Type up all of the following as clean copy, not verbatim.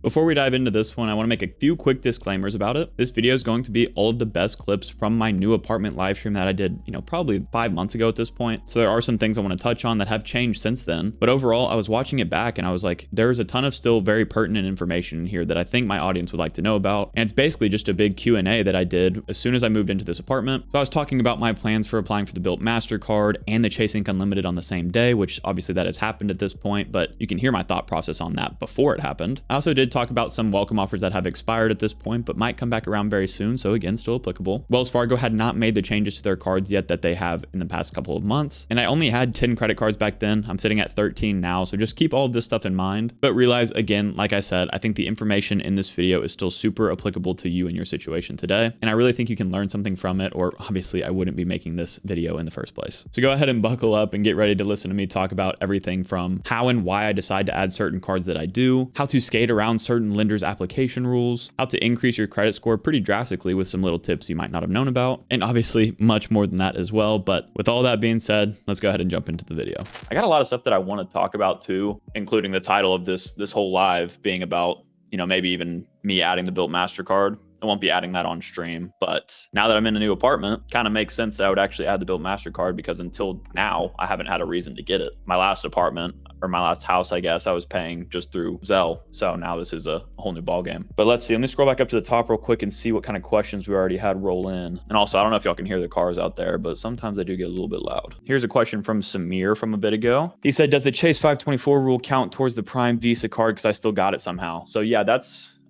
Before we dive into this one, I want to make a few quick disclaimers about it. This video is going to be all of the best clips from my new apartment live stream that I did, probably 5 months ago at this point. So there are some things I want to touch on that have changed since then. But overall, I was watching it back and I was like, there's a ton of still very pertinent information in here that I think my audience would like to know about. And it's basically just a big Q&A that I did as soon as I moved into this apartment. So I was talking about my plans for applying for the Bilt MasterCard and the Chase Ink Unlimited on the same day, which obviously that has happened at this point, but you can hear my thought process on that before it happened. I also did talk about some welcome offers that have expired at this point, but might come back around very soon. So again, still applicable. Wells Fargo had not made the changes to their cards yet that they have in the past couple of months. And I only had 10 credit cards back then. I'm sitting at 13 now. So just keep all of this stuff in mind, but realize again, like I said, I think the information in this video is still super applicable to you and your situation today. And I really think you can learn something from it, or obviously I wouldn't be making this video in the first place. So go ahead and buckle up and get ready to listen to me talk about everything from how and why I decide to add certain cards that I do, how to skate around certain lenders' application rules, how to increase your credit score pretty drastically with some little tips you might not have known about, and obviously much more than that as well. But with all that being said, let's go ahead and jump into the video. I got a lot of stuff that I want to talk about too, including the title of this whole live being about, maybe even me adding the Bilt MasterCard. I won't be adding that on stream, but now that I'm in a new apartment, kind of makes sense that I would actually add the Bilt MasterCard, because until now, I haven't had a reason to get it. My last apartment, or my last house, I guess, I was paying just through Zelle. So now this is a whole new ball game. But let's see, let me scroll back up to the top real quick and see what kind of questions we already had roll in. And also, I don't know if y'all can hear the cars out there, but sometimes they do get a little bit loud. Here's a question from Samir from a bit ago. He said, does the Chase 524 rule count towards the Prime Visa card? Because I still got it somehow. So yeah,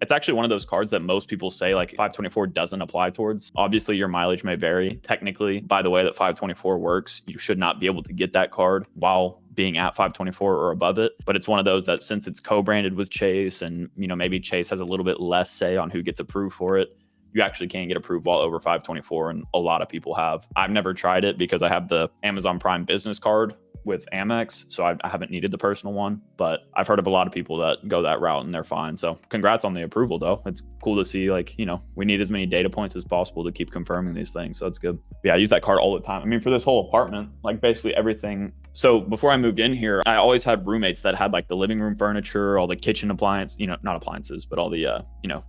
it's actually one of those cards that most people say like 524 doesn't apply towards. Obviously, your mileage may vary. Technically, by the way that 524 works, you should not be able to get that card while being at 524 or above it. But it's one of those that since it's co-branded with Chase and, maybe Chase has a little bit less say on who gets approved for it, you actually can get approved while over 524. And a lot of people have. I've never tried it because I have the Amazon Prime business card with Amex, so I haven't needed the personal one, but I've heard of a lot of people that go that route and they're fine. So congrats on the approval though. It's cool to see, like, we need as many data points as possible to keep confirming these things. So that's good. Yeah, I use that card all the time. I mean, for this whole apartment, like basically everything. So before I moved in here, I always had roommates that had like the living room furniture, all the kitchen appliance, not appliances, but all the,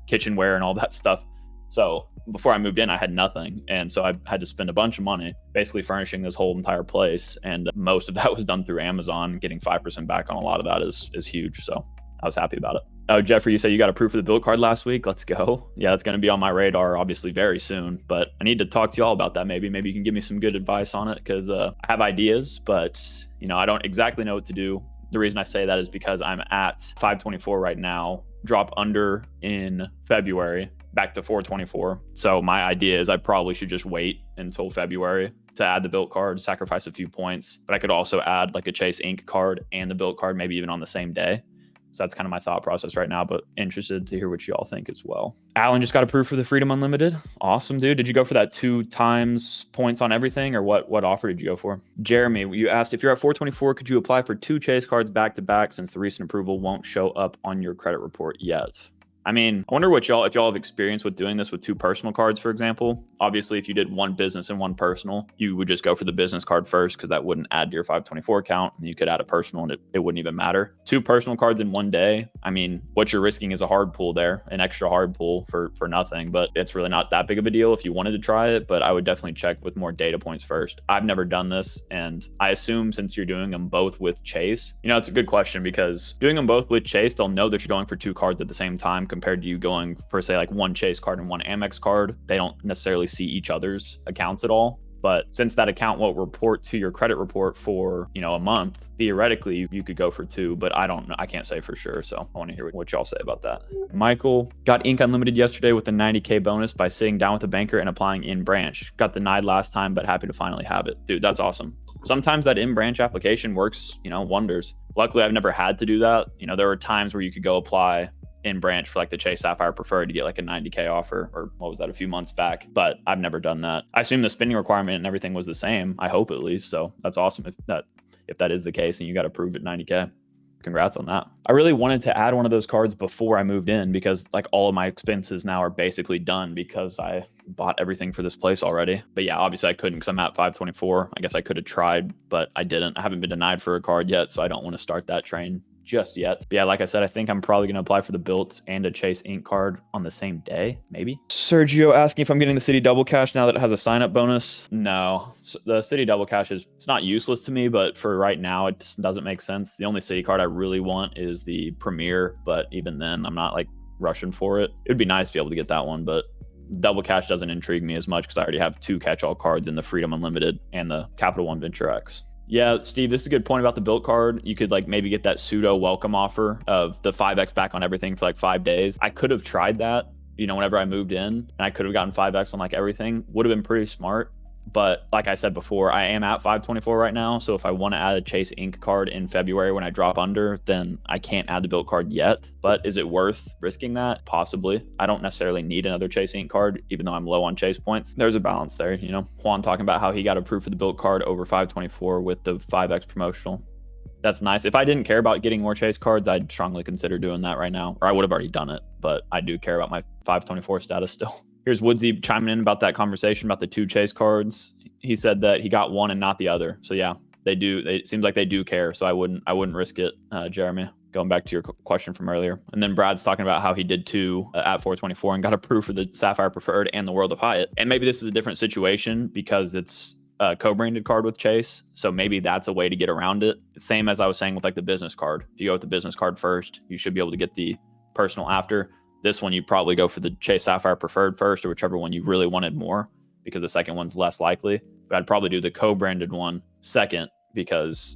kitchenware and all that stuff. So before I moved in, I had nothing. And so I had to spend a bunch of money basically furnishing this whole entire place. And most of that was done through Amazon. Getting 5% back on a lot of that is huge. So I was happy about it. Oh, Jeffrey, you said you got approved for the Bilt card last week. Let's go. Yeah, that's going to be on my radar, obviously, very soon. But I need to talk to you all about that. Maybe you can give me some good advice on it, because I have ideas, but I don't exactly know what to do. The reason I say that is because I'm at 524 right now, drop under in February, back to 424. So my idea is I probably should just wait until February to add the Bilt card, sacrifice a few points, but I could also add like a Chase Ink card and the Bilt card, maybe even on the same day. So that's kind of my thought process right now, but interested to hear what y'all think as well. Alan just got approved for the Freedom Unlimited. Awesome, dude. Did you go for that 2 times points on everything, or what offer did you go for? Jeremy, you asked, if you're at 424, could you apply for 2 Chase cards back to back since the recent approval won't show up on your credit report yet? I mean, I wonder if y'all have experience with doing this with 2 personal cards, for example. Obviously, if you did 1 business and 1 personal, you would just go for the business card first, because that wouldn't add to your 524 account. And you could add a personal and it wouldn't even matter. 2 personal cards in 1 day. I mean, what you're risking is a hard pull there, an extra hard pull for nothing, but it's really not that big of a deal if you wanted to try it. But I would definitely check with more data points first. I've never done this, and I assume since you're doing them both with Chase, it's a good question, because doing them both with Chase, they'll know that you're going for 2 cards at the same time compared to you going for, say, like 1 Chase card and 1 Amex card. They don't necessarily see each other's accounts at all. But since that account won't report to your credit report for, a month, theoretically, you could go for 2, but I don't know. I can't say for sure. So I want to hear what y'all say about that. Michael got Ink Unlimited yesterday with a 90K bonus by sitting down with a banker and applying in branch. Got denied last time, but happy to finally have it. Dude, that's awesome. Sometimes that in branch application works, wonders. Luckily, I've never had to do that. There were times where you could go apply in branch for like the Chase Sapphire Preferred to get like a 90K offer, or what was that, a few months back, but I've never done that. I assume the spending requirement and everything was the same. I hope at least. So that's awesome if that is the case and you got approved at 90K. Congrats on that. I really wanted to add one of those cards before I moved in, because like all of my expenses now are basically done because I bought everything for this place already. But yeah, obviously I couldn't because I'm at 524. I guess I could have tried, but I didn't. I haven't been denied for a card yet, so I don't want to start that train just yet. But yeah, like I said, I think I'm probably going to apply for the Built and a Chase Ink card on the same day, maybe. Sergio asking if I'm getting the City Double Cash now that it has a sign-up bonus. No, the City Double Cash it's not useless to me, but for right now, it just doesn't make sense. The only City card I really want is the Premier, but even then, I'm not like rushing for it. It would be nice to be able to get that one, but Double Cash doesn't intrigue me as much because I already have 2 catch-all cards in the Freedom Unlimited and the Capital One Venture X. Yeah, Steve, this is a good point about the Built card. You could like maybe get that pseudo welcome offer of the 5x back on everything for like 5 days. I could have tried that, whenever I moved in, and I could have gotten 5x on like everything. Would have been pretty smart. But like I said before, I am at 524 right now. So if I want to add a Chase Ink card in February when I drop under, then I can't add the Built card yet. But is it worth risking that? Possibly. I don't necessarily need another Chase Ink card, even though I'm low on Chase points. There's a balance there. Juan talking about how he got approved for the Built card over 524 with the 5x promotional. That's nice. If I didn't care about getting more Chase cards, I'd strongly consider doing that right now, or I would have already done it. But I do care about my 524 status still. Here's Woodsy chiming in about that conversation about the 2 Chase cards. He said that he got one and not the other. So yeah, they do. It seems like they do care. So I wouldn't risk it, Jeremy. Going back to your question from earlier. And then Brad's talking about how he did 2 at 424 and got approved for the Sapphire Preferred and the World of Hyatt. And maybe this is a different situation because it's a co-branded card with Chase. So maybe that's a way to get around it. Same as I was saying with like the business card. If you go with the business card first, you should be able to get the personal after. This one, you probably go for the Chase Sapphire Preferred first, or whichever one you really wanted more, because the second one's less likely. But I'd probably do the co-branded one second, because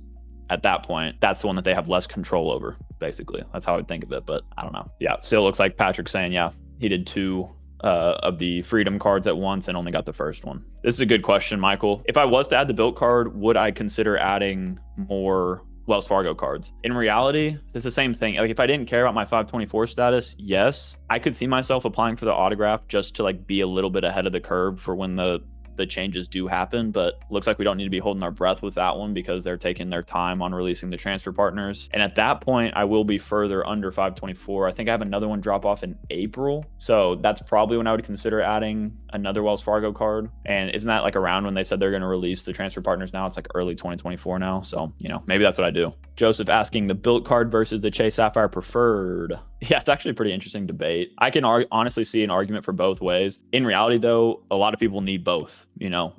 at that point, that's the one that they have less control over, basically. That's how I would think of it, but I don't know. Yeah, still looks like Patrick's saying, yeah, he did 2 of the Freedom cards at once and only got the first one. This is a good question, Michael. If I was to add the Built card, would I consider adding more Wells Fargo cards? In reality, it's the same thing. Like if I didn't care about my 524 status, yes, I could see myself applying for the autograph just to like be a little bit ahead of the curve for when the changes do happen, but looks like we don't need to be holding our breath with that one because they're taking their time on releasing the transfer partners. And at that point, I will be further under 524. I think I have another one drop off in April. So that's probably when I would consider adding another Wells Fargo card. And isn't that like around when they said they're going to release the transfer partners now? It's like early 2024 now. So, maybe that's what I do. Joseph asking the Built card versus the Chase Sapphire Preferred. Yeah, it's actually a pretty interesting debate. I can honestly see an argument for both ways. In reality, though, a lot of people need both.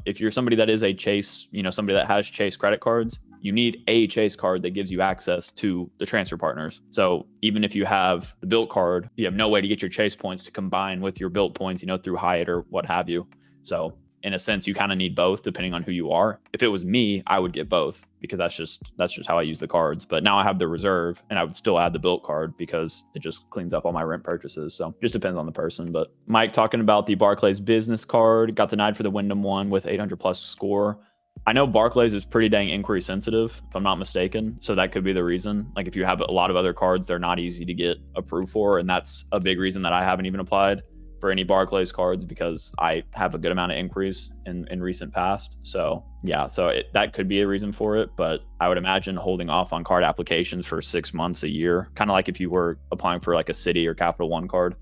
If you're somebody that is a Chase, somebody that has Chase credit cards, you need a Chase card that gives you access to the transfer partners. So even if you have the Built card, you have no way to get your Chase points to combine with your Built points, through Hyatt or what have you. So in a sense, you kind of need both depending on who you are. If it was me, I would get both because that's just how I use the cards. But now I have the reserve and I would still add the Built card because it just cleans up all my rent purchases. So just depends on the person. But Mike talking about the Barclays business card, got denied for the Wyndham one with 800 plus score. I know Barclays is pretty dang inquiry sensitive, if I'm not mistaken. So that could be the reason. Like if you have a lot of other cards, they're not easy to get approved for. And that's a big reason that I haven't even applied for any Barclays cards because I have a good amount of inquiries in recent past. So yeah, that could be a reason for it. But I would imagine holding off on card applications for 6 months, a year, kind of like if you were applying for like a Citi or Capital One card,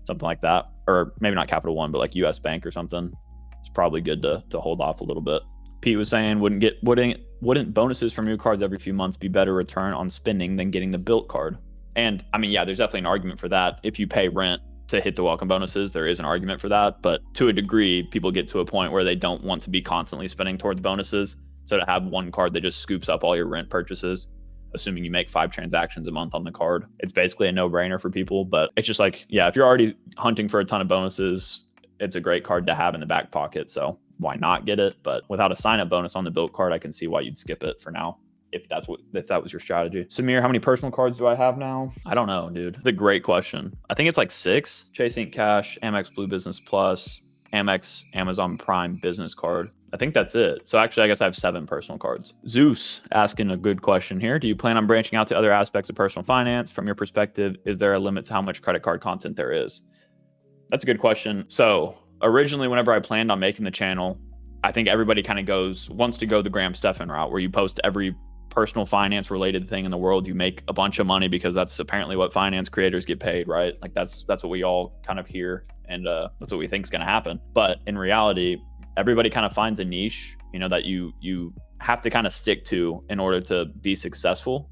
something like that. Or maybe not Capital One, but like US Bank or something. It's probably good to hold off a little bit. Pete was saying, wouldn't bonuses from new cards every few months be better return on spending than getting the Built card? And I mean, yeah, there's definitely an argument for that. If you pay rent to hit the welcome bonuses, there is an argument for that. But to a degree, people get to a point where they don't want to be constantly spending towards bonuses. So to have one card that just scoops up all your rent purchases, assuming you make 5 transactions a month on the card, it's basically a no-brainer for people. But it's just like, yeah, if you're already hunting for a ton of bonuses, it's a great card to have in the back pocket. So why not get it? But without a sign-up bonus on the Built card, I can see why you'd skip it for now. If that was your strategy. Samir, how many personal cards do I have now? I don't know, dude. It's a great question. I think it's like 6. Chase Ink Cash, Amex Blue Business Plus, Amex Amazon Prime Business Card. I think that's it. So actually, I guess I have 7 personal cards. Zeus asking a good question here. Do you plan on branching out to other aspects of personal finance? From your perspective, is there a limit to how much credit card content there is? That's a good question. So originally, whenever I planned on making the channel, I think everybody kind of wants to go the Graham Stephan route where you post every personal finance related thing in the world. You make a bunch of money because that's apparently what finance creators get paid, right? Like that's what we all kind of hear, and that's what we think is going to happen. But in reality, everybody kind of finds a niche, that you have to kind of stick to in order to be successful.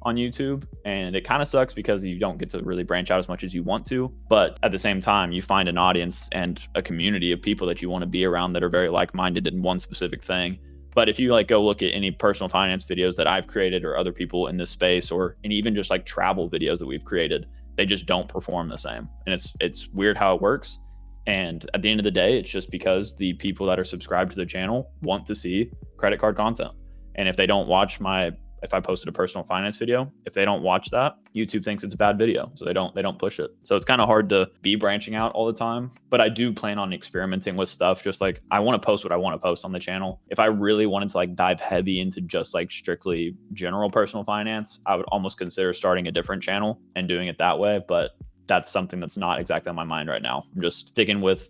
on YouTube, and it kind of sucks because you don't get to really branch out as much as you want to. But at the same time, you find an audience and a community of people that you want to be around that are very like-minded in one specific thing. But if you like go look at any personal finance videos that I've created or other people in this space, or and even just like travel videos that we've created, they just don't perform the same. And it's weird how it works. And at the end of the day, it's just because the people that are subscribed to the channel want to see credit card content. And if they don't watch if I posted a personal finance video, if they don't watch that, YouTube thinks it's a bad video. So they don't push it. So it's kind of hard to be branching out all the time. But I do plan on experimenting with stuff. Just like I want to post what I want to post on the channel. If I really wanted to like dive heavy into just like strictly general personal finance, I would almost consider starting a different channel and doing it that way. But that's something that's not exactly on my mind right now. I'm just sticking with,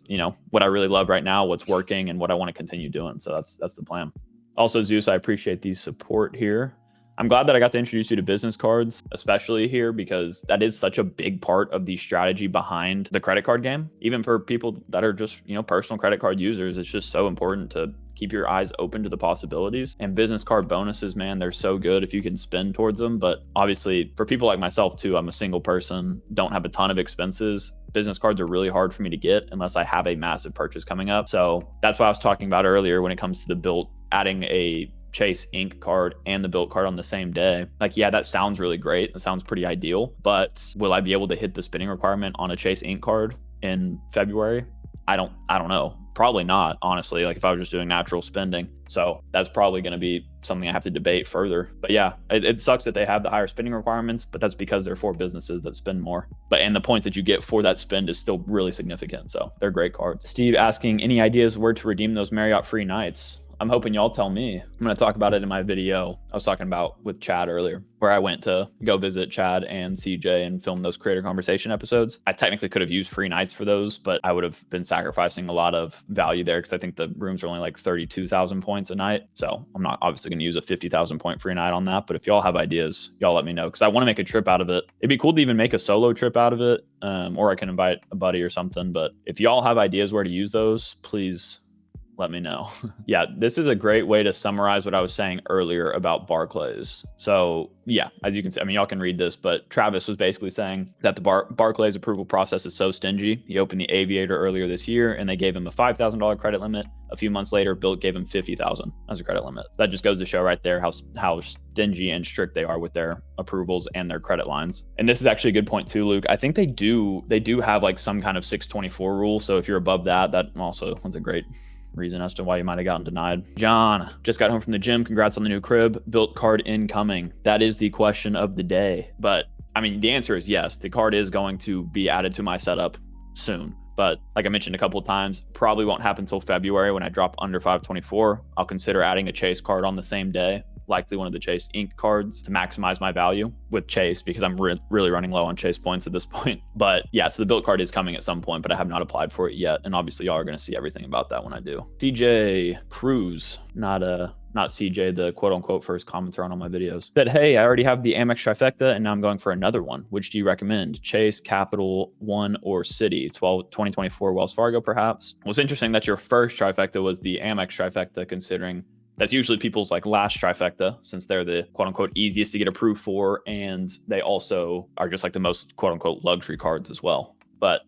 what I really love right now, what's working, and what I want to continue doing. So that's the plan. Also, Zeus, I appreciate the support here. I'm glad that I got to introduce you to business cards, especially here, because that is such a big part of the strategy behind the credit card game. Even for people that are just, personal credit card users, it's just so important to keep your eyes open to the possibilities. And business card bonuses, man, they're so good if you can spend towards them. But obviously for people like myself too, I'm a single person, don't have a ton of expenses. Business cards are really hard for me to get unless I have a massive purchase coming up. So that's what I was talking about earlier when it comes to the Bilt, adding a Chase Ink card and the Bilt card on the same day. Like, yeah, that sounds really great. That sounds pretty ideal, but will I be able to hit the spending requirement on a Chase Ink card in February? I don't know. Probably not, honestly, like if I was just doing natural spending. So that's probably going to be something I have to debate further. But yeah, it sucks that they have the higher spending requirements, but that's because they're for businesses that spend more. And the points that you get for that spend is still really significant. So they're great cards. Steve asking, any ideas where to redeem those Marriott free nights? I'm hoping y'all tell me. I'm going to talk about it in my video I was talking about with Chad earlier, where I went to go visit Chad and CJ and film those creator conversation episodes. I technically could have used free nights for those, but I would have been sacrificing a lot of value there because I think the rooms are only like 32,000 points a night. So I'm not obviously going to use a 50,000 point free night on that. But if y'all have ideas, y'all let me know, because I want to make a trip out of it. It'd be cool to even make a solo trip out of it, or I can invite a buddy or something. But if y'all have ideas where to use those, please let me know. Yeah, this is a great way to summarize what I was saying earlier about Barclays. So yeah, as you can see, y'all can read this, but Travis was basically saying that the Barclays approval process is so stingy. He opened the Aviator earlier this year and they gave him a $5,000 credit limit. A few months later, Bilt gave him $50,000 as a credit limit. That just goes to show right there how stingy and strict they are with their approvals and their credit lines. And this is actually a good point too, Luke. I think they do have like some kind of 624 rule. So if you're above that also was a great reason as to why you might have gotten denied. John, just got home from the gym. Congrats on the new crib. Bilt card incoming. That is the question of the day. But the answer is yes. The card is going to be added to my setup soon. But like I mentioned a couple of times, probably won't happen until February when I drop under 524. I'll consider adding a Chase card on the same day, likely one of the Chase Ink cards, to maximize my value with Chase, because I'm really running low on Chase points at this point. But yeah, so the Bilt card is coming at some point, but I have not applied for it yet. And obviously y'all are going to see everything about that when I do. CJ Cruz, not CJ, the quote unquote first commenter on all my videos, said, hey, I already have the Amex trifecta and now I'm going for another one. Which do you recommend? Chase, Capital One, or Citi? 2024 Wells Fargo, perhaps? Well, it's interesting that your first trifecta was the Amex trifecta, considering that's usually people's like last trifecta, since they're the quote unquote easiest to get approved for. And they also are just like the most quote unquote luxury cards as well. But,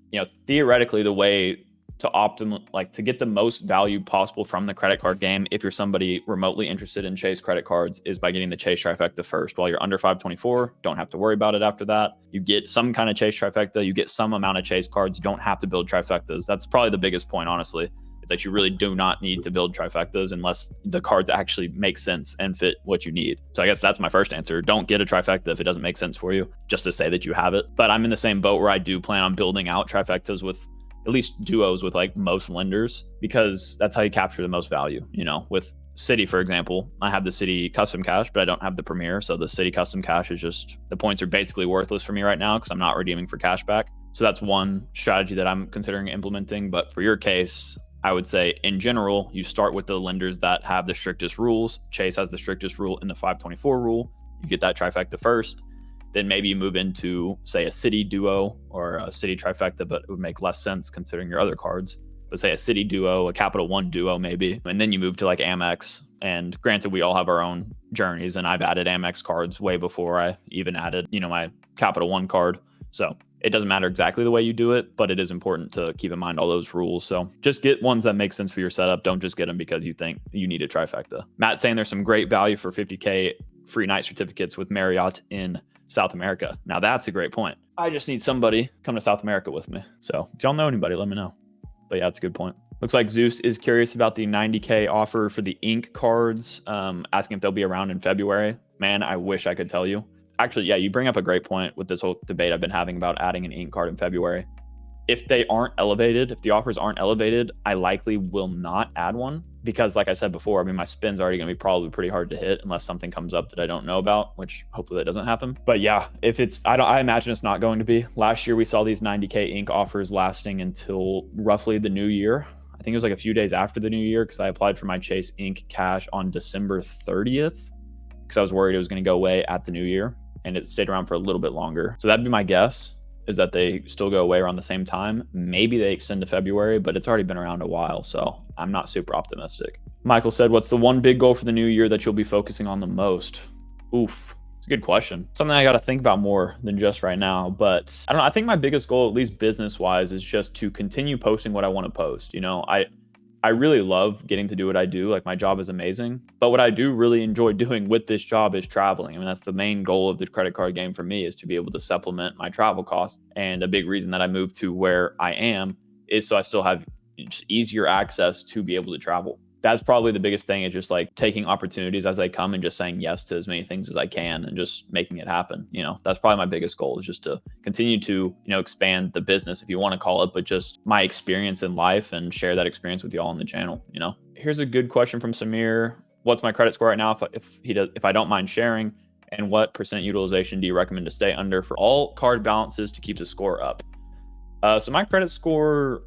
theoretically, the way to get the most value possible from the credit card game, if you're somebody remotely interested in Chase credit cards, is by getting the Chase trifecta first. While you're under 524, don't have to worry about it after that. You get some kind of Chase trifecta, you get some amount of Chase cards, you don't have to build trifectas. That's probably the biggest point, honestly, that you really do not need to build trifectas unless the cards actually make sense and fit what you need. So I guess that's my first answer. Don't get a trifecta if it doesn't make sense for you, just to say that you have it. But I'm in the same boat where I do plan on building out trifectas with at least duos with like most lenders, because that's how you capture the most value. With Citi, for example, I have the Citi Custom Cash, but I don't have the Premier. So the Citi Custom Cash is just, the points are basically worthless for me right now because I'm not redeeming for cash back. So that's one strategy that I'm considering implementing. But for your case, I would say in general, you start with the lenders that have the strictest rules. Chase has the strictest rule in the 524 rule. You get that trifecta first. Then maybe you move into, say, a Citi duo or a Citi trifecta, but it would make less sense considering your other cards. But say a Citi duo, a Capital One duo maybe, and then you move to like Amex. And granted, we all have our own journeys, and I've added Amex cards way before I even added, my Capital One card. So it doesn't matter exactly the way you do it, but it is important to keep in mind all those rules. So just get ones that make sense for your setup. Don't just get them because you think you need a trifecta. Matt saying there's some great value for 50K free night certificates with Marriott in South America. Now that's a great point. I just need somebody come to South America with me. So if y'all know anybody, let me know. But yeah, it's a good point. Looks like Zeus is curious about the 90K offer for the ink cards, asking if they'll be around in February. Man, I wish I could tell you. Actually, yeah, you bring up a great point with this whole debate I've been having about adding an ink card in February. If they aren't elevated, if the offers aren't elevated, I likely will not add one because, like I said before, my spin's already going to be probably pretty hard to hit unless something comes up that I don't know about, which hopefully that doesn't happen. But yeah, if it's, I imagine it's not going to be. Last year, we saw these 90K ink offers lasting until roughly the new year. I think it was like a few days after the new year because I applied for my Chase Ink cash on December 30th because I was worried it was going to go away at the new year, and it stayed around for a little bit longer. So that'd be my guess, is that they still go away around the same time. Maybe they extend to February, but it's already been around a while, so I'm not super optimistic. Michael said, what's the one big goal for the new year that you'll be focusing on the most? Oof, it's a good question. Something I got to think about more than just right now, but I don't know. I think my biggest goal, at least business-wise, is just to continue posting what I want to post. I really love getting to do what I do. Like, my job is amazing, but what I do really enjoy doing with this job is traveling. That's the main goal of the credit card game for me, is to be able to supplement my travel costs. And a big reason that I moved to where I am is so I still have just easier access to be able to travel. That's probably the biggest thing, is just like taking opportunities as they come and just saying yes to as many things as I can and just making it happen. That's probably my biggest goal, is just to continue to, expand the business, if you want to call it, but just my experience in life and share that experience with y'all on the channel. Here's a good question from Samir. What's my credit score right now if I don't mind sharing? And what percent utilization do you recommend to stay under for all card balances to keep the score up? So my credit score,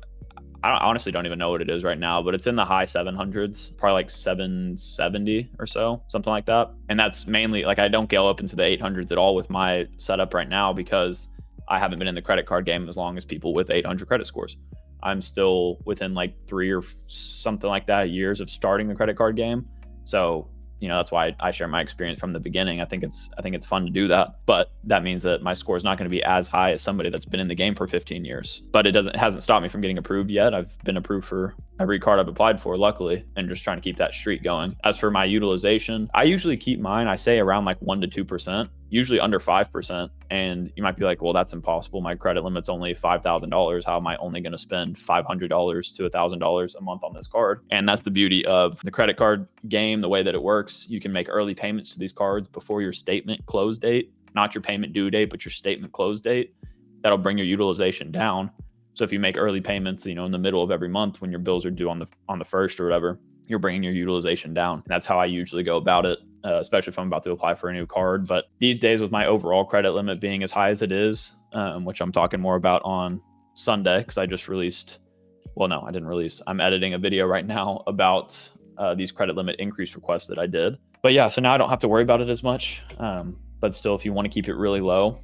I honestly don't even know what it is right now, but it's in the high 700s, probably like 770 or so, something like that. And that's mainly, like, I don't go up into the 800s at all with my setup right now because I haven't been in the credit card game as long as people with 800 credit scores. I'm still within like 3 or something like that years of starting the credit card game. So that's why I share my experience from the beginning. I think it's fun to do that, but that means that my score is not going to be as high as somebody that's been in the game for 15 years. But it hasn't stopped me from getting approved yet. I've been approved for every card I've applied for, luckily, and just trying to keep that streak going. As for my utilization, I usually keep mine, I say, around like 1% to 2%, usually under 5%. And you might be like, well, that's impossible. My credit limit's only $5,000. How am I only going to spend $500 to $1,000 a month on this card? And that's the beauty of the credit card game, the way that it works. You can make early payments to these cards before your statement close date, not your payment due date, but your statement close date. That'll bring your utilization down. So if you make early payments, in the middle of every month when your bills are due on the first or whatever, you're bringing your utilization down. And that's how I usually go about it, especially if I'm about to apply for a new card. But these days, with my overall credit limit being as high as it is, which I'm talking more about on Sunday, because I just released, well, no, I didn't release. I'm editing a video right now about these credit limit increase requests that I did. But yeah, so now I don't have to worry about it as much. But still, if you want to keep it really low,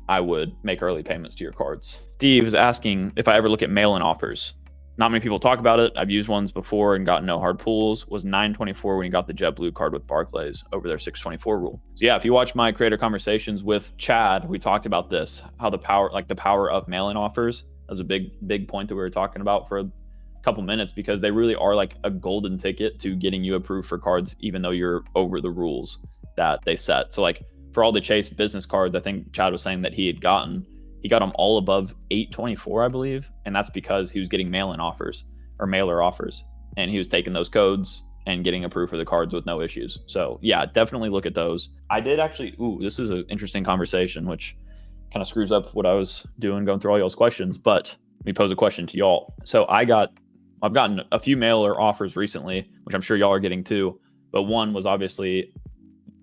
I would make early payments to your cards. Steve is asking if I ever look at mail-in offers. Not many people talk about it. I've used ones before and gotten no hard pulls. Was 924 when you got the JetBlue card with Barclays over their 624 rule. So yeah, if you watch my creator conversations with Chad, we talked about this, how the power of mail-in offers. That was a big point that we were talking about for a couple minutes, because they really are like a golden ticket to getting you approved for cards, even though you're over the rules that they set. So like for all the Chase business cards, I think Chad was saying that he got them all above 824, I believe. And that's because he was getting mail-in offers or mailer offers. And he was taking those codes and getting approved for the cards with no issues. So yeah, definitely look at those. I did actually, this is an interesting conversation, which kind of screws up what I was doing, going through all y'all's questions. But let me pose a question to y'all. So I've gotten a few mailer offers recently, which I'm sure y'all are getting too. But one was obviously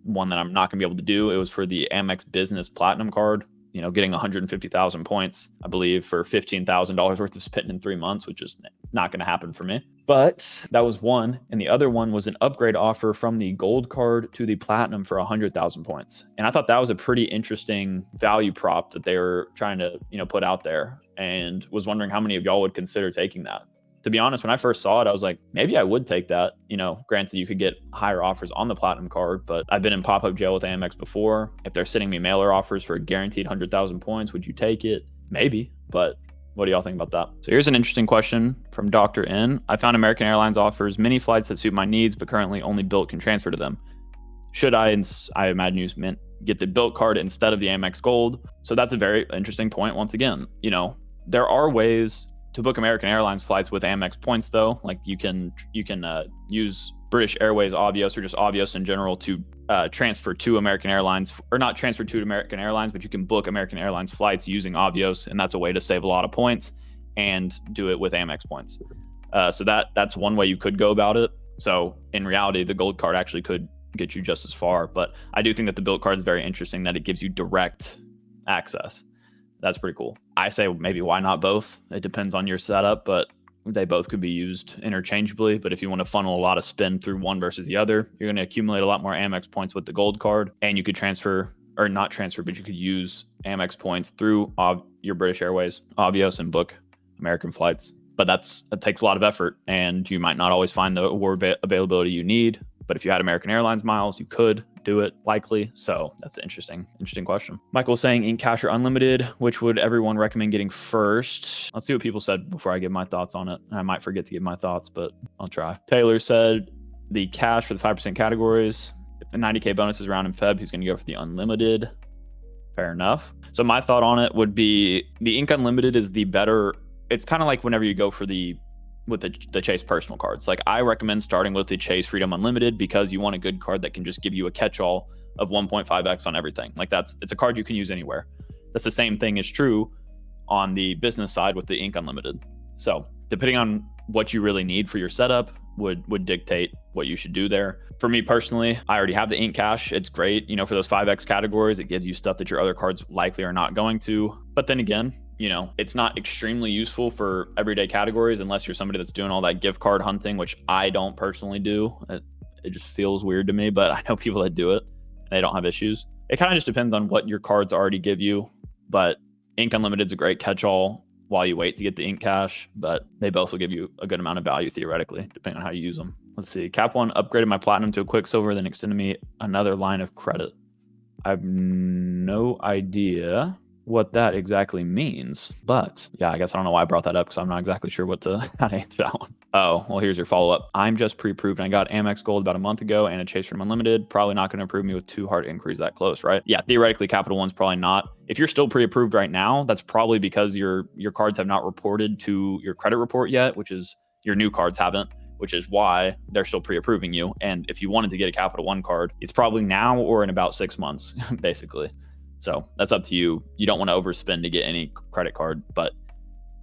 one that I'm not going to be able to do. It was for the Amex Business Platinum card, getting 150,000 points, I believe, for $15,000 worth of spending in 3 months, which is not going to happen for me. But that was one. And the other one was an upgrade offer from the gold card to the platinum for 100,000 points. And I thought that was a pretty interesting value prop that they were trying to, put out there, and was wondering how many of y'all would consider taking that. to be honest, when I first saw it, I was like, maybe I would take that. You know, granted, you could get higher offers on the platinum card, but I've been in pop-up jail with Amex before. If they're sending me mailer offers for a guaranteed 100,000 points, would you take it? Maybe, but what do y'all think about that? So here's an interesting question from Dr. N. I found American Airlines offers many flights that suit my needs, but currently only Bilt can transfer to them. Should I imagine you meant get the Bilt card instead of the Amex Gold? So that's a very interesting point. Once again, you know, there are ways to book American Airlines flights with Amex points, though. Like you can use British Airways Avios or just Avios in general to transfer to American Airlines, or not transfer to American Airlines, but you can book American Airlines flights using Avios, and that's a way to save a lot of points and do it with Amex points. So that's one way you could go about it. So in reality, the gold card actually could get you just as far, but I do think that the Bilt card is very interesting, that it gives you direct access. That's pretty cool. I say maybe why not both? It depends on your setup, but they both could be used interchangeably. But if you want to funnel a lot of spin through one versus the other, you're going to accumulate a lot more Amex points with the gold card, and you could transfer, or not transfer, but you could use Amex points through your British Airways Avios and book American flights. But that takes a lot of effort, and you might not always find the award availability you need. But if you had American Airlines miles, you could do it likely. So that's an interesting question. Michael was saying Ink Cash or Unlimited, which would everyone recommend getting first? Let's see what people said before I give my thoughts on it. I might forget to give my thoughts, but I'll try. Taylor said the cash for the 5% categories. If the 90K bonus is around in Feb, he's going to go for the Unlimited. Fair enough. So my thought on it would be the Ink Unlimited is the better. It's kind of like whenever you go for with the Chase personal cards. Like I recommend starting with the Chase Freedom Unlimited because you want a good card that can just give you a catch-all of 1.5x on everything. Like it's a card you can use anywhere. That's the same thing is true on the business side with the Ink Unlimited. So depending on what you really need for your setup would dictate what you should do there. For me personally, I already have the Ink Cash. It's great, you know, for those 5x categories. It gives you stuff that your other cards likely are not going to. But then again, you know, it's not extremely useful for everyday categories unless you're somebody that's doing all that gift card hunting, which I don't personally do. It just feels weird to me, but I know people that do it. They don't have issues. It kind of just depends on what your cards already give you, but Ink Unlimited is a great catch-all while you wait to get the Ink Cash, but they both will give you a good amount of value theoretically, depending on how you use them. Let's see. Cap One upgraded my platinum to a Quicksilver, then extended me another line of credit. I have no idea what that exactly means, but yeah, I guess I don't know why I brought that up because I'm not exactly sure how to answer that one. Oh, well, here's your follow-up. I'm just pre-approved and I got Amex Gold about a month ago and a Chase from Unlimited. Probably not going to approve me with 2 hard inquiries that close, right? Yeah, theoretically, Capital One's probably not. If you're still pre-approved right now, that's probably because your cards have not reported to your credit report yet, which is your new cards haven't, which is why they're still pre-approving you. And if you wanted to get a Capital One card, it's probably now or in about 6 months, basically. So that's up to you. You don't want to overspend to get any credit card, but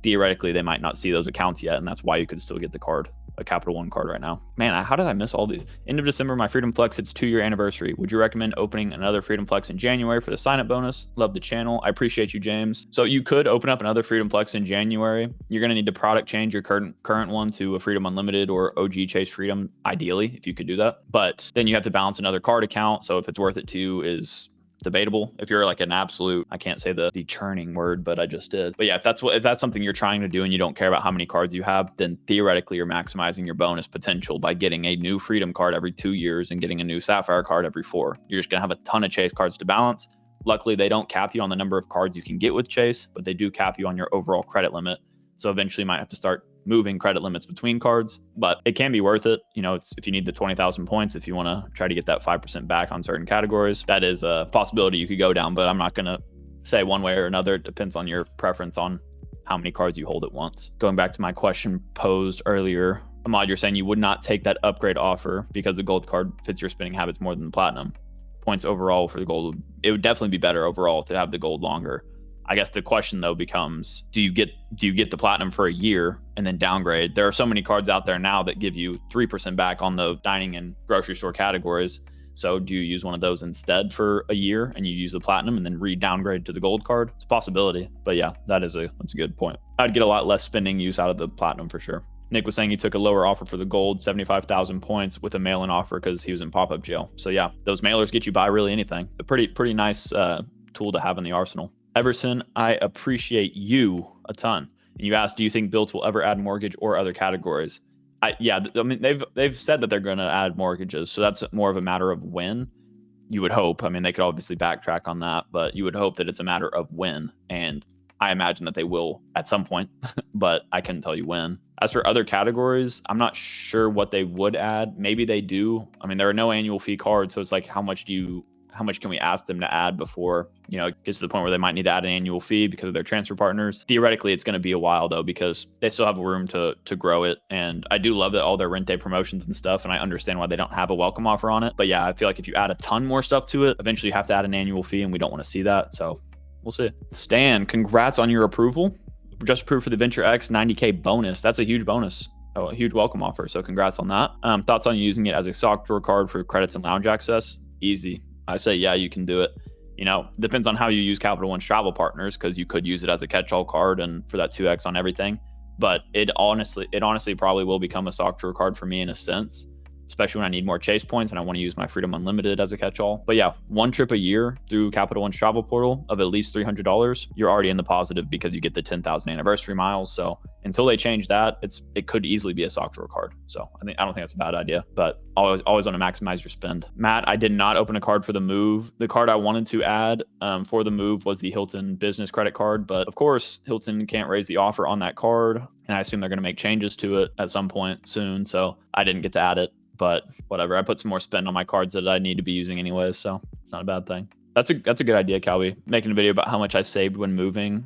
theoretically they might not see those accounts yet, and that's why you could still get the card, a Capital One card right now. Man, how did I miss all these? End of December, my Freedom Flex hits 2-year anniversary. Would you recommend opening another Freedom Flex in January for the sign-up bonus? Love the channel. I appreciate you, James. So you could open up another Freedom Flex in January. You're going to need to product change your current one to a Freedom Unlimited or OG Chase Freedom, ideally, if you could do that. But then you have to balance another card account. So if it's worth it to you is debatable. If you're like an absolute, I can't say the churning word, but I just did. But yeah, if that's something you're trying to do and you don't care about how many cards you have, then theoretically you're maximizing your bonus potential by getting a new Freedom card every 2 years and getting a new Sapphire card every 4. You're just gonna have a ton of Chase cards to balance. Luckily, they don't cap you on the number of cards you can get with Chase, but they do cap you on your overall credit limit. So eventually you might have to start moving credit limits between cards, but it can be worth it. You know, it's if you need the 20,000 points, if you want to try to get that 5% back on certain categories, that is a possibility you could go down, but I'm not going to say one way or another. It depends on your preference on how many cards you hold at once. Going back to my question posed earlier, Ahmad, you're saying you would not take that upgrade offer because the gold card fits your spending habits more than the platinum. Points overall for the gold, it would definitely be better overall to have the gold longer. I guess the question though becomes, do you get the platinum for a year and then downgrade? There are so many cards out there now that give you 3% back on the dining and grocery store categories. So do you use one of those instead for a year and you use the platinum and then re-downgrade to the gold card? It's a possibility, but yeah, that's a good point. I'd get a lot less spending use out of the platinum for sure. Nick was saying he took a lower offer for the gold, 75,000 points with a mail-in offer because he was in pop-up jail. So yeah, those mailers get you by really anything. A pretty nice tool to have in the arsenal. Everson, I appreciate you a ton. And you asked, do you think Built will ever add mortgage or other categories? Yeah, I mean, they've said that they're going to add mortgages, so that's more of a matter of when. You would hope. I mean, they could obviously backtrack on that, but you would hope that it's a matter of when. And I imagine that they will at some point, but I couldn't tell you when. As for other categories, I'm not sure what they would add. Maybe they do. I mean, there are no annual fee cards, so it's like, how much can we ask them to add before, it gets to the point where they might need to add an annual fee because of their transfer partners? Theoretically, it's going to be a while though, because they still have room to grow it. And I do love that all their rent day promotions and stuff, and I understand why they don't have a welcome offer on it. But yeah, I feel like if you add a ton more stuff to it, eventually you have to add an annual fee, and we don't want to see that. So we'll see. Stan, congrats on your approval. Just approved for the Venture X 90K bonus. That's a huge bonus. Oh, a huge welcome offer. So congrats on that. Thoughts on using it as a sock drawer card for credits and lounge access? Easy. I say, yeah, you can do it. Depends on how you use Capital One's travel partners, because you could use it as a catch-all card and for that 2x on everything. But it honestly probably will become a sock drawer card for me in a sense, especially when I need more chase points and I want to use my Freedom Unlimited as a catch-all. But yeah, one trip a year through Capital One's travel portal of at least $300, you're already in the positive because you get the 10,000 anniversary miles. So until they change that, it could easily be a sock drawer card. So I don't think that's a bad idea, but always want to maximize your spend. Matt, I did not open a card for the move. The card I wanted to add for the move was the Hilton business credit card, but of course Hilton can't raise the offer on that card, and I assume they're going to make changes to it at some point soon. So I didn't get to add it. But whatever, I put some more spend on my cards that I need to be using anyways, so it's not a bad thing. That's a good idea, Calby. Making a video about how much I saved when moving.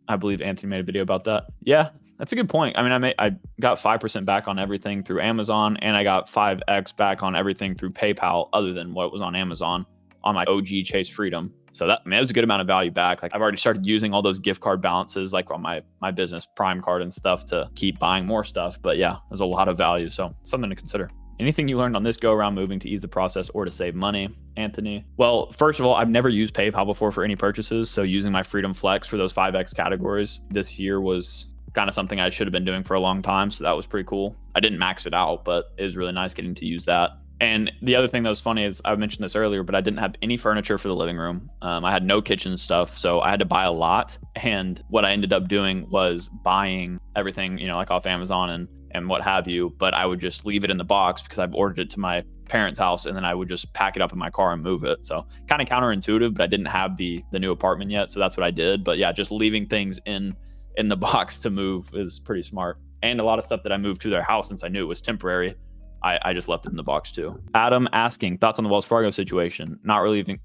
I believe Anthony made a video about that. Yeah, that's a good point. I mean, I got 5% back on everything through Amazon, and I got 5x back on everything through PayPal, other than what was on Amazon, on my OG Chase Freedom. So that was a good amount of value back. Like, I've already started using all those gift card balances, like on my business Prime card and stuff, to keep buying more stuff. But yeah, there's a lot of value, so something to consider. Anything you learned on this go around moving to ease the process or to save money, Anthony? Well, first of all, I've never used PayPal before for any purchases. So using my Freedom Flex for those 5x categories this year was kind of something I should have been doing for a long time. So that was pretty cool. I didn't max it out, but it was really nice getting to use that. And the other thing that was funny is, I mentioned this earlier, but I didn't have any furniture for the living room. I had no kitchen stuff, so I had to buy a lot. And what I ended up doing was buying everything, like off Amazon and what have you, but I would just leave it in the box because I've ordered it to my parents' house, and then I would just pack it up in my car and move it. So kind of counterintuitive, but I didn't have the new apartment yet, so that's what I did. But yeah, just leaving things in the box to move is pretty smart. And a lot of stuff that I moved to their house, since I knew it was temporary, I just left it in the box too. Adam asking, thoughts on the Wells Fargo situation, not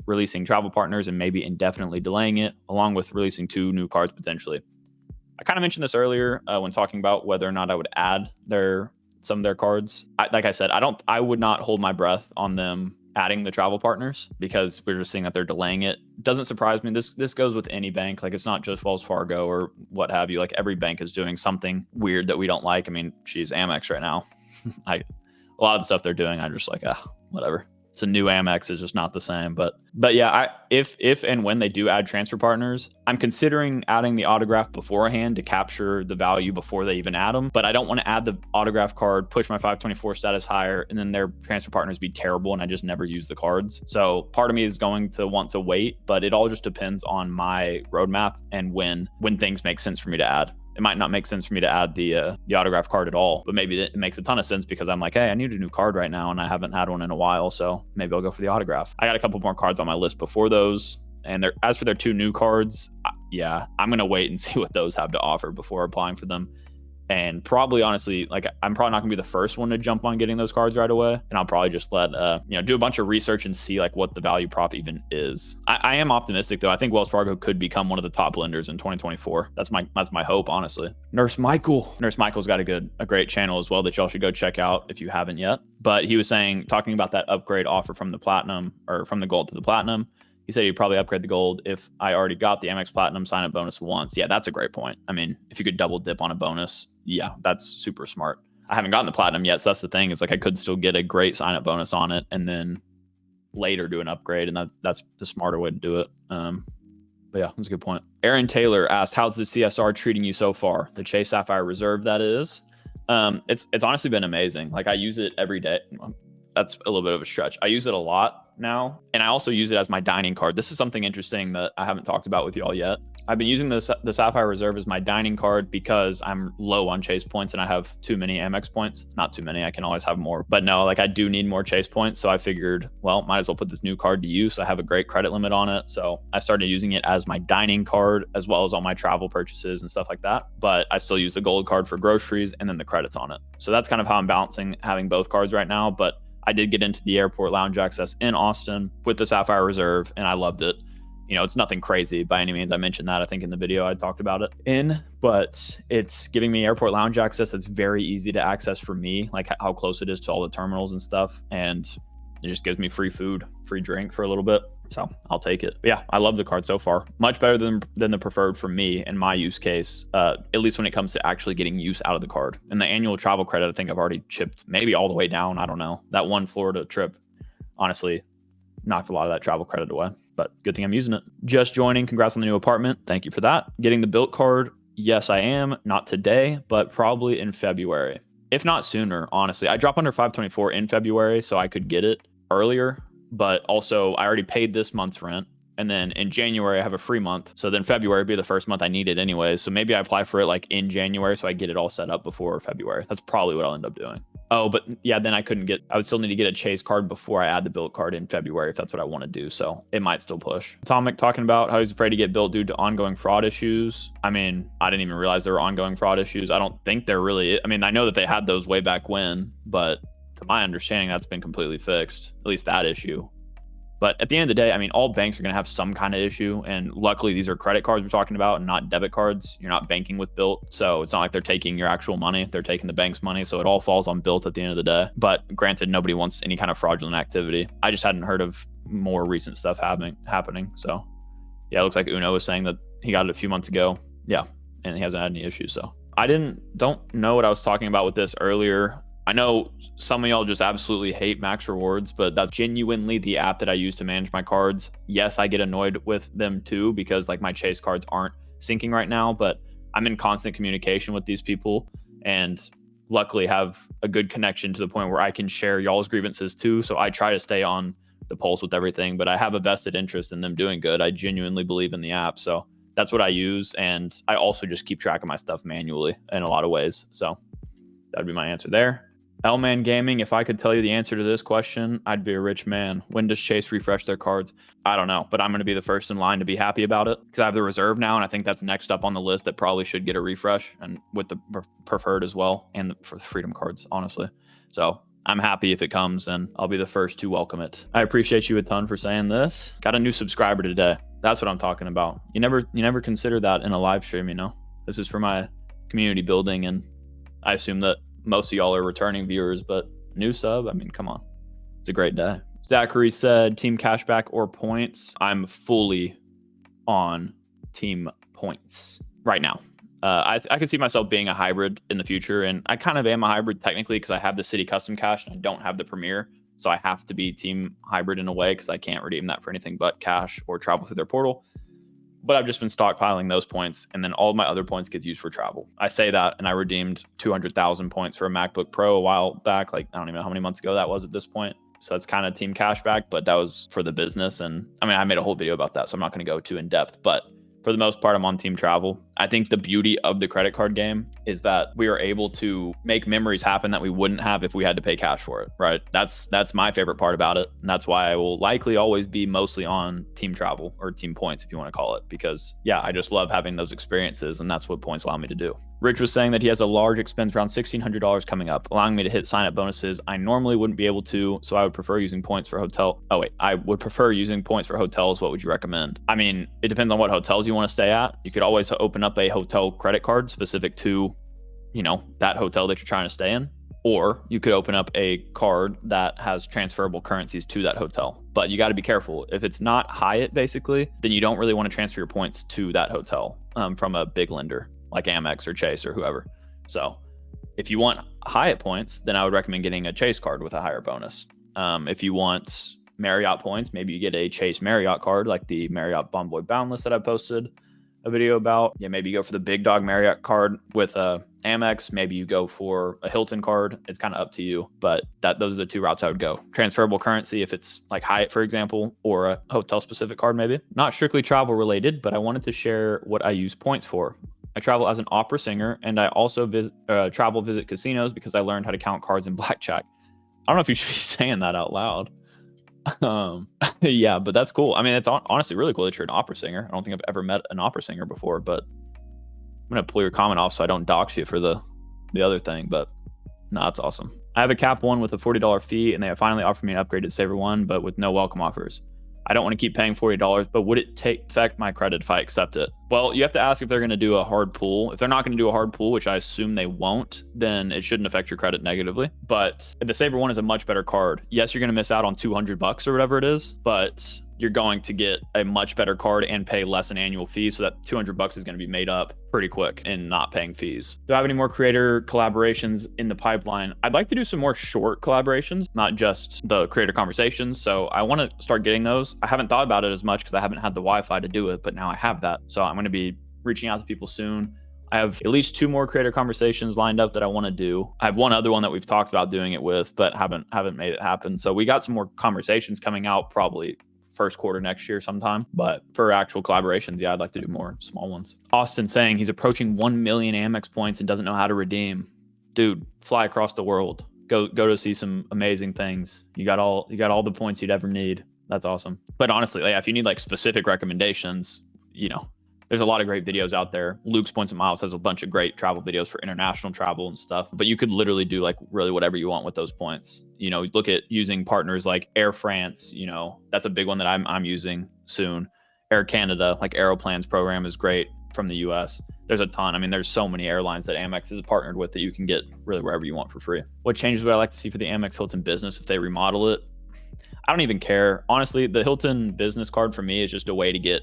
releasing travel partners and maybe indefinitely delaying it, along with releasing 2 new cards potentially. I kind of mentioned this earlier when talking about whether or not I would add some of their cards. Like I said, I would not hold my breath on them adding the travel partners, because we're just seeing that they're delaying it. Doesn't surprise me. This goes with any bank. Like, it's not just Wells Fargo or what have you. Like, every bank is doing something weird that we don't like. I mean, geez, Amex right now. A lot of the stuff they're doing, I'm just like, whatever. It's a new Amex, is just not the same. But yeah, if and when they do add transfer partners, I'm considering adding the autograph beforehand to capture the value before they even add them. But I don't want to add the autograph card, push my 524 status higher, and then their transfer partners be terrible and I just never use the cards. So part of me is going to want to wait, but it all just depends on my roadmap and when things make sense for me to add. It might not make sense for me to add the autograph card at all, but maybe it makes a ton of sense because I'm like, hey, I need a new card right now and I haven't had one in a while, so maybe I'll go for the autograph. I got a couple more cards on my list before those, and as for their 2 new cards, yeah, I'm gonna wait and see what those have to offer before applying for them. And probably, honestly, like, I'm probably not gonna be the first one to jump on getting those cards right away. And I'll probably just let, do a bunch of research and see like what the value prop even is. I am optimistic though. I think Wells Fargo could become one of the top lenders in 2024. That's my hope, honestly. Nurse Michael's got a great channel as well that y'all should go check out if you haven't yet. But he was talking about that upgrade offer from the platinum, or from the gold to the platinum. He said he'd probably upgrade the gold if I already got the Amex Platinum sign-up bonus once. Yeah, that's a great point. I mean, if you could double dip on a bonus, yeah, that's super smart. I haven't gotten the Platinum yet, so that's the thing. It's like I could still get a great sign-up bonus on it and then later do an upgrade, and that's the smarter way to do it. But yeah, that's a good point. Aaron Taylor asked, how's the CSR treating you so far? The Chase Sapphire Reserve, that is. It's honestly been amazing. Like, I use it every day. That's a little bit of a stretch. I use it a lot. now, and I also use it as my dining card. This is something interesting that I haven't talked about with y'all yet. I've been using the Sapphire Reserve as my dining card because I'm low on Chase points and I have too many Amex points. Not too many, I can always have more. But no, like I do need more Chase points. So I figured, well, might as well put this new card to use. I have a great credit limit on it. So I started using it as my dining card as well as all my travel purchases and stuff like that. But I still use the gold card for groceries and then the credits on it. So that's kind of how I'm balancing having both cards right now. But I did get into the airport lounge access in Austin with the Sapphire Reserve and I loved it. You know, it's nothing crazy by any means. I mentioned that, I think, in the video I talked about it but it's giving me airport lounge access that's very easy to access for me, like how close it is to all the terminals and stuff. And it just gives me free food, free drink for a little bit. So I'll take it. But yeah, I love the card so far. Much better than the preferred for me in my use case, at least when it comes to actually getting use out of the card. And the annual travel credit, I think I've already chipped maybe all the way down. I don't know. That one Florida trip, honestly, knocked a lot of that travel credit away. But good thing I'm using it. Just joining. Congrats on the new apartment. Thank you for that. Getting the built card. Yes, I am. Not today, but probably in February. If not sooner, honestly. I drop under 524 in February, so I could get it earlier. But also, I already paid this month's rent. And then in January, I have a free month. So then February would be the first month I need it anyway. So maybe I apply for it like in January so I get it all set up before February. That's probably what I'll end up doing. Oh, but yeah, then I would still need to get a Chase card before I add the built card in February if that's what I want to do. So it might still push. Atomic talking about how he's afraid to get built due to ongoing fraud issues. I mean, I didn't even realize there were ongoing fraud issues. I don't think they're really, I mean, I know that they had those way back when, but to my understanding, that's been completely fixed, at least that issue. But at the end of the day, I mean, all banks are going to have some kind of issue. And luckily, these are credit cards we're talking about and not debit cards. You're not banking with Bilt. So it's not like they're taking your actual money. They're taking the bank's money. So it all falls on Bilt at the end of the day. But granted, nobody wants any kind of fraudulent activity. I just hadn't heard of more recent stuff happening. So yeah, it looks like Uno was saying that he got it a few months ago. Yeah, and he hasn't had any issues. So I don't know what I was talking about with this earlier. I know some of y'all just absolutely hate Max Rewards, but that's genuinely the app that I use to manage my cards. Yes, I get annoyed with them too because like my Chase cards aren't syncing right now, but I'm in constant communication with these people and luckily have a good connection to the point where I can share y'all's grievances too. So I try to stay on the pulse with everything, but I have a vested interest in them doing good. I genuinely believe in the app. So that's what I use. And I also just keep track of my stuff manually in a lot of ways. So that'd be my answer there. L-Man Gaming, if I could tell you the answer to this question, I'd be a rich man. When does Chase refresh their cards? I don't know, but I'm going to be the first in line to be happy about it because I have the reserve now, and I think that's next up on the list that probably should get a refresh, and with the preferred as well, and for the Freedom cards, honestly. So I'm happy if it comes, and I'll be the first to welcome it. I appreciate you a ton for saying this. Got a new subscriber today. That's what I'm talking about. You never consider that in a live stream, you know? This is for my community building, and I assume that most of y'all are returning viewers, but new sub, I mean, come on. It's a great day. Zachary said team cashback or points. I'm fully on team points right now. I could see myself being a hybrid in the future, and I kind of am a hybrid technically because I have the City Custom Cash and I don't have the Premier. So I have to be team hybrid in a way because I can't redeem that for anything but cash or travel through their portal. But I've just been stockpiling those points, and then all of my other points get used for travel. I say that, and I redeemed 200,000 points for a MacBook Pro a while back. Like, I don't even know how many months ago that was at this point. So it's kind of team cashback, but that was for the business. And I mean, I made a whole video about that, so I'm not going to go too in depth. But for the most part, I'm on team travel. I think the beauty of the credit card game is that we are able to make memories happen that we wouldn't have if we had to pay cash for it, right? That's my favorite part about it. And that's why I will likely always be mostly on team travel or team points, if you want to call it, because yeah, I just love having those experiences, and that's what points allow me to do. Rich was saying that he has a large expense around $1,600 coming up, allowing me to hit sign-up bonuses I normally wouldn't be able to, so I would prefer using points for I would prefer using points for hotels. What would you recommend? I mean, it depends on what hotels you want to stay at. You could always open up a hotel credit card specific to, you know, that hotel that you're trying to stay in, or you could open up a card that has transferable currencies to that hotel. But you got to be careful. If it's not Hyatt, basically, then you don't really want to transfer your points to that hotel from a big lender like Amex or Chase or whoever. So if you want Hyatt points, then I would recommend getting a Chase card with a higher bonus. If you want Marriott points, maybe you get a Chase Marriott card like the Marriott Bonvoy Boundless that I posted a video about. Yeah, maybe you go for the Big Dog Marriott card with a Amex, maybe you go for a Hilton card. It's kind of up to you, but those are the 2 routes I would go. Transferable currency, if it's like Hyatt, for example, or a hotel specific card, maybe. Not strictly travel related, but I wanted to share what I use points for. I travel as an opera singer, and I also visit casinos because I learned how to count cards in blackjack. I don't know if you should be saying that out loud. Yeah, but that's cool. I mean, it's honestly really cool that you're an opera singer. I don't think I've ever met an opera singer before, but I'm gonna pull your comment off so I don't dox you for the other thing. But no, that's awesome. I have a Cap One with a $40 fee, and they have finally offered me an upgrade to Saver One, but with no welcome offers. I don't want to keep paying $40, but would it affect my credit if I accept it? Well, you have to ask if they're going to do a hard pull. If they're not going to do a hard pull, which I assume they won't, then it shouldn't affect your credit negatively. But the Saver One is a much better card. Yes, you're going to miss out on $200 or whatever it is, but you're going to get a much better card and pay less an annual fee. So that $200 is going to be made up pretty quick in not paying fees. Do I have any more creator collaborations in the pipeline? I'd like to do some more short collaborations, not just the creator conversations. So I want to start getting those. I haven't thought about it as much because I haven't had the Wi-Fi to do it, but now I have that. So I'm going to be reaching out to people soon. I have at least 2 more creator conversations lined up that I want to do. I have one other one that we've talked about doing it with, but haven't made it happen. So we got some more conversations coming out probably first quarter next year sometime. But for actual collaborations, yeah, I'd like to do more small ones. Austin saying he's approaching 1 million Amex points and doesn't know how to redeem. Dude, fly across the world. Go to see some amazing things. You got all the points you'd ever need. That's awesome. But honestly, if you need like specific recommendations, there's a lot of great videos out there. Luke's Points and Miles has a bunch of great travel videos for international travel and stuff, but you could literally do like really whatever you want with those points. Look at using partners like Air France, that's a big one that I'm using soon. Air Canada, like Aeroplan's program is great from the US. There's a ton. I mean, there's so many airlines that Amex is partnered with that you can get really wherever you want for free. What changes would I like to see for the Amex Hilton Business if they remodel it? I don't even care. Honestly, the Hilton Business card for me is just a way to get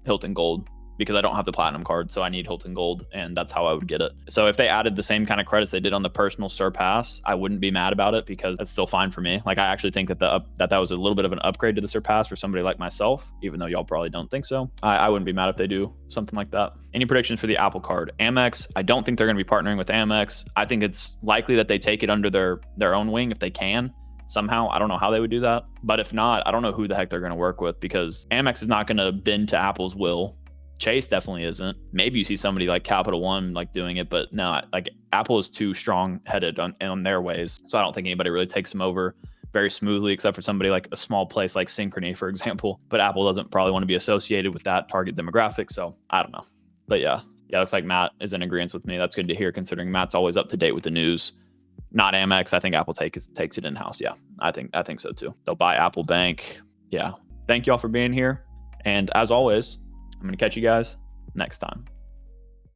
Hilton Gold, because I don't have the platinum card, so I need Hilton Gold, and that's how I would get it. So if they added the same kind of credits they did on the personal Surpass, I wouldn't be mad about it because it's still fine for me. Like, I actually think that that was a little bit of an upgrade to the Surpass for somebody like myself, even though y'all probably don't think so. I wouldn't be mad if they do something like that. Any predictions for the Apple Card? Amex, I don't think they're going to be partnering with Amex. I think it's likely that they take it under their own wing if they can. Somehow, I don't know how they would do that. But if not, I don't know who the heck they're going to work with, because Amex is not going to bend to Apple's will. Chase definitely isn't. Maybe you see somebody like Capital One like doing it, but no, like Apple is too strong-headed on their ways. So I don't think anybody really takes them over very smoothly, except for somebody like a small place like Synchrony, for example. But Apple doesn't probably want to be associated with that target demographic. So I don't know. But yeah, looks like Matt is in agreement with me. That's good to hear, considering Matt's always up to date with the news. Not Amex. I think Apple takes it in-house. Yeah, I think so too. They'll buy Apple Bank. Yeah. Thank you all for being here. And as always, I'm going to catch you guys next time.